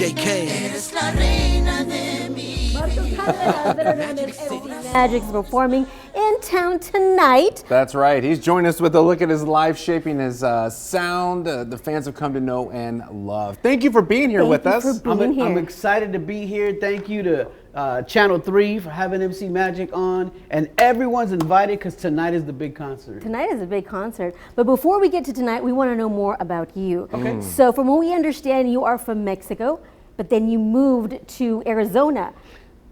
DJ K. Magic's performing in town tonight. That's right. He's joined us with a look at his life, shaping his sound the fans have come to know and love. Thank you for being here with us. I'm excited to be here. Thank you to Channel 3 for having MC Magic on. And everyone's invited because tonight is the big concert. Tonight is a big concert. But before we get to tonight, we want to know more about you. Okay. So from what we understand, you are from Mexico, but then you moved to Arizona.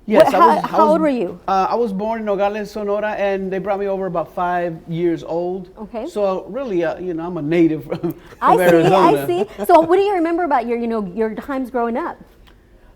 Yes, how old were you? I was born in Nogales, Sonora, and they brought me over about 5 years old. Okay. So really, I'm a native from I Arizona. see. So what do you remember about your times growing up?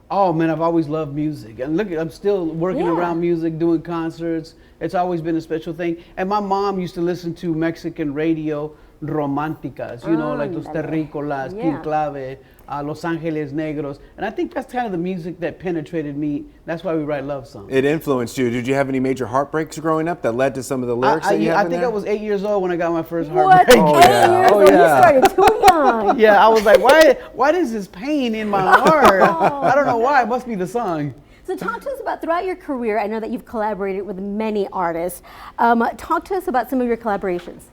Oh man, I've always loved music, and look, I'm still working around music, doing concerts. It's always been a special thing. And my mom used to listen to Mexican radio, románticas, like Los Terrícolas, Quil Clave, Los Ángeles Negros, and I think that's kind of the music that penetrated me. That's why we write love songs. It influenced you. Did you have any major heartbreaks growing up that led to some of the lyrics that you have I in think there? I was 8 years old when I got my first What? heartbreak. Oh, 8 years old? You started too young. Yeah, I was like, why is this pain in my heart? I don't know why. It must be the song. So talk to us about, throughout your career, I know that you've collaborated with many artists. Talk to us about some of your collaborations.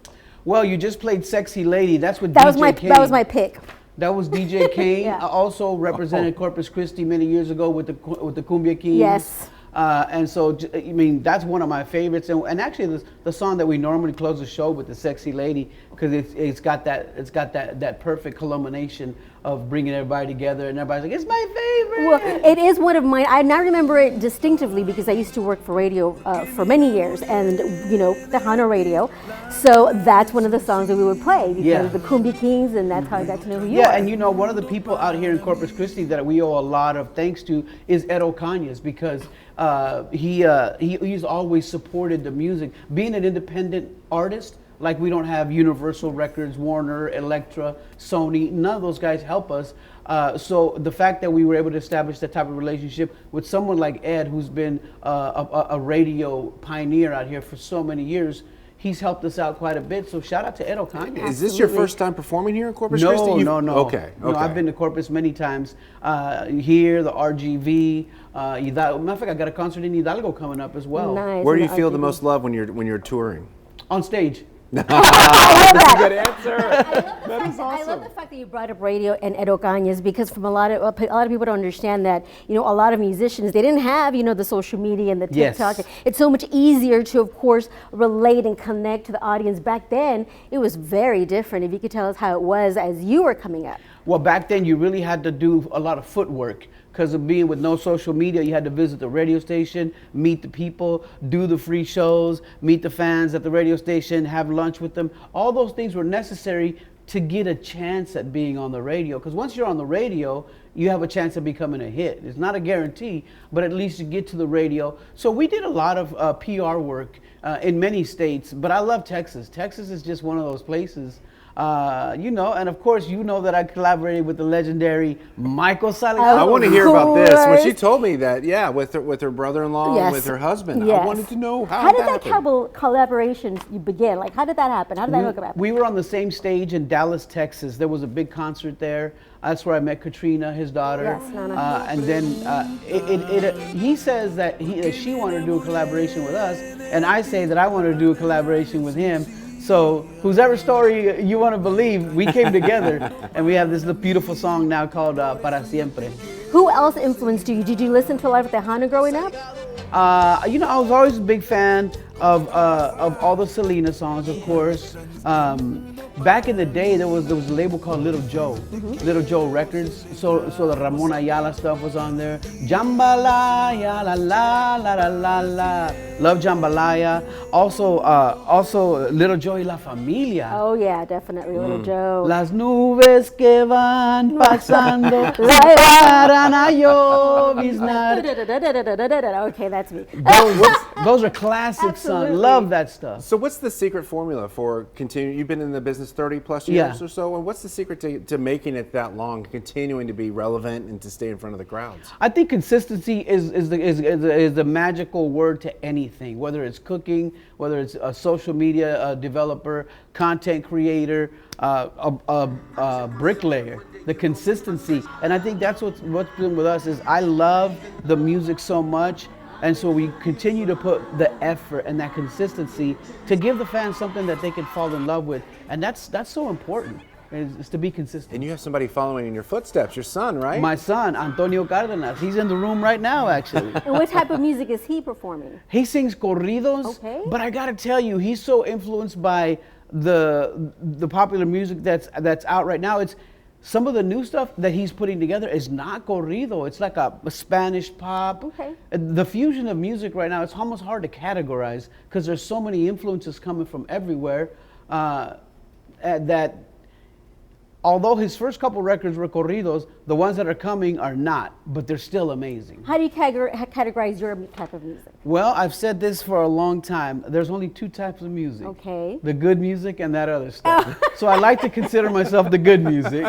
Well, you just played Sexy Lady. That's what That DJ Kane. That was my pick. That was DJ Kane. Yeah. I also represented Corpus Christi many years ago with the Cumbia Kings. Yes. And so, I mean, that's one of my favorites. And actually, the song that we normally close the show with, the Sexy Lady, because it's got that perfect culmination of bringing everybody together, and everybody's like, it's my favorite. Well, it is one of mine. I now remember it distinctively because I used to work for radio for many years, and Tejano radio. So that's one of the songs that we would play because of the Cumbia Kings, and that's how I got to know who you are. Yeah, and one of the people out here in Corpus Christi that we owe a lot of thanks to is Edo Cañas, because he's always supported the music. Being an independent artist, like we don't have Universal Records, Warner, Elektra, Sony, none of those guys help us. So the fact that we were able to establish that type of relationship with someone like Ed, who's been a radio pioneer out here for so many years, he's helped us out quite a bit. So shout out to Edo Cañas. Is this your first time performing here in Corpus Christi? No. Okay. No, I've been to Corpus many times. Here, the RGV. Matter of fact, I got a concert in Hidalgo coming up as well. Nice. Where do you feel the most love when you're touring? On stage. I love that. Good answer. I love the fact that you brought up radio and Edo Cañas, because from a lot of people don't understand that a lot of musicians, they didn't have the social media and the TikTok. Yes. It's so much easier to, of course, relate and connect to the audience. Back then, it was very different. If you could tell us how it was as you were coming up. Well, back then you really had to do a lot of footwork. Because of being with no social media, you had to visit the radio station, meet the people, do the free shows, meet the fans at the radio station, have lunch with them. All those things were necessary to get a chance at being on the radio. Because once you're on the radio, you have a chance of becoming a hit. It's not a guarantee, but at least you get to the radio. So we did a lot of PR work in many states, but I love Texas. Texas is just one of those places. And of course, that I collaborated with the legendary Michael Salgado. I want to hear about this. When she told me that, with her brother-in-law and with her husband, I wanted to know how did that collaboration begin? Like, how did that happen? How did that hook up? We were on the same stage in Dallas, Texas. There was a big concert there. That's where I met Katrina, his daughter. Yes, Nana. And then he says that she wanted to do a collaboration with us, and I say that I wanted to do a collaboration with him. So, whosever story you want to believe, we came together, and we have this beautiful song now called Para Siempre. Who else influenced you? Did you listen to a lot of Tejano growing up? I was always a big fan of all the Selena songs, of course. Back in the day, there was a label called Little Joe, Little Joe Records. So the Ramon Ayala stuff was on there. Jambalaya, la la la la la la. Love Jambalaya. Also Little Joe y La Familia. Oh yeah, definitely Little Joe. Las nubes que van pasando paran a lloviznar. Okay, that's me. Those are classic songs. Love that stuff. So what's the secret formula for continuing? You've been in the business is 30 plus Yeah. years or so. And what's the secret to making it that long, continuing to be relevant and to stay in front of the crowds? I think consistency is the magical word to anything, whether it's cooking, whether it's a social media developer, content creator, a bricklayer. The consistency, and I think that's what's been with us is I love the music so much, and so we continue to put the effort and that consistency to give the fans something that they can fall in love with, and that's so important. Is to be consistent. And you have somebody following in your footsteps, your son, right? My son, Antonio Cardenas, he's in the room right now, actually. And what type of music is he performing? He sings corridos, Okay. but I gotta tell you, he's so influenced by the popular music that's out right now. It's some of the new stuff that he's putting together is not corrido. It's like a Spanish pop. Okay. The fusion of music right now, it's almost hard to categorize because there's so many influences coming from everywhere that although his first couple records were corridos, the ones that are coming are not, but they're still amazing. How do you categorize your type of music? Well, I've said this for a long time. There's only two types of music. Okay. The good music and that other stuff. So I like to consider myself the good music.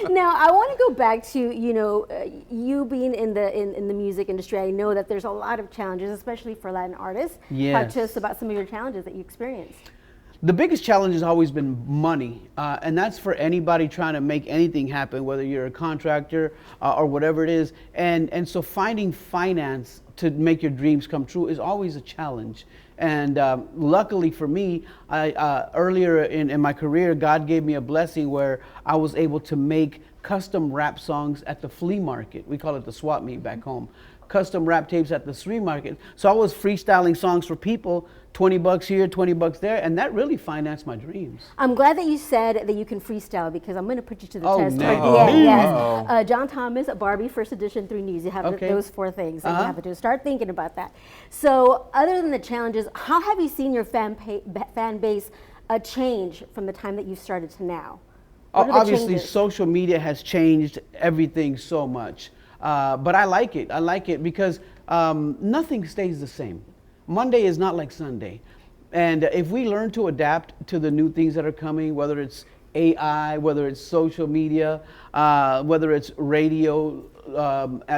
Now, I want to go back to, you being in the music industry. I know that there's a lot of challenges, especially for Latin artists. Yes. Talk to us about some of your challenges that you experienced. The biggest challenge has always been money, and that's for anybody trying to make anything happen, whether you're a contractor or whatever it is. And so finding finance to make your dreams come true is always a challenge. And luckily for me, earlier in my career, God gave me a blessing where I was able to make custom rap songs at the flea market. We call it the swap meet back home. Custom rap tapes at the flea market. So I was freestyling songs for people, $20 here, $20 there, and that really financed my dreams. I'm glad that you said that you can freestyle because I'm going to put you to the Oh, test. no. Toward the end, yes. Uh-oh. John Thomas, Barbie, First Edition, 3 News. You have Okay. those 4 things that you have to do. Start thinking about that. So other than the challenges, how have you seen your fan base change from the time that you started to now? What are the Obviously, changes? social media has changed everything so much. But I like it. I like it because nothing stays the same. Monday is not like Sunday. And if we learn to adapt to the new things that are coming, whether it's AI, whether it's social media, whether it's radio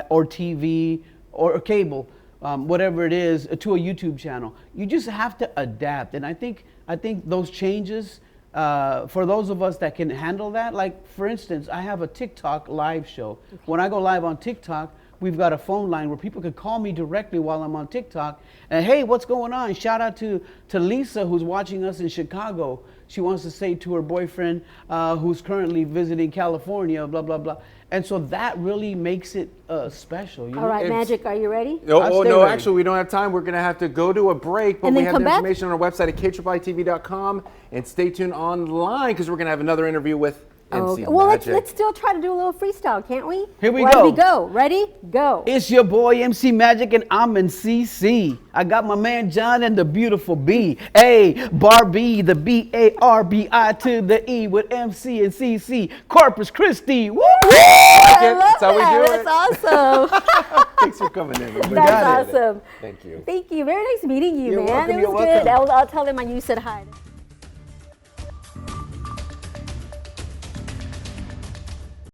or TV or cable, whatever it is, to a YouTube channel, you just have to adapt. And I think those changes, for those of us that can handle that, like for instance, I have a TikTok live show. When I go live on TikTok, we've got a phone line where people could call me directly while I'm on TikTok. And hey, what's going on? Shout out to Lisa, who's watching us in Chicago. She wants to say to her boyfriend, who's currently visiting California, blah, blah, blah. And so that really makes it special. You know? All right, Magic, are you ready? Oh, stay no, ready. actually, we don't have time. We're going to have to go to a break, but And we then have come the back? information on our website at KIITV.com. And stay tuned online because we're going to have another interview with MC Well, Magic. let's still try to do a little freestyle, can't we? Here we Ready go. we go. Ready? Go. It's your boy MC Magic and I'm in CC. I got my man John and the beautiful B. A Barbie, the BARBI to the E with MC and CC. Corpus Christi. Woo! I love That's how we that. do it. That's awesome. Thanks for coming in. We That's appreciate it. awesome. Thank you. Thank you. Very nice meeting you, You're man. welcome, It you're was good. welcome. I'll tell them you said hi.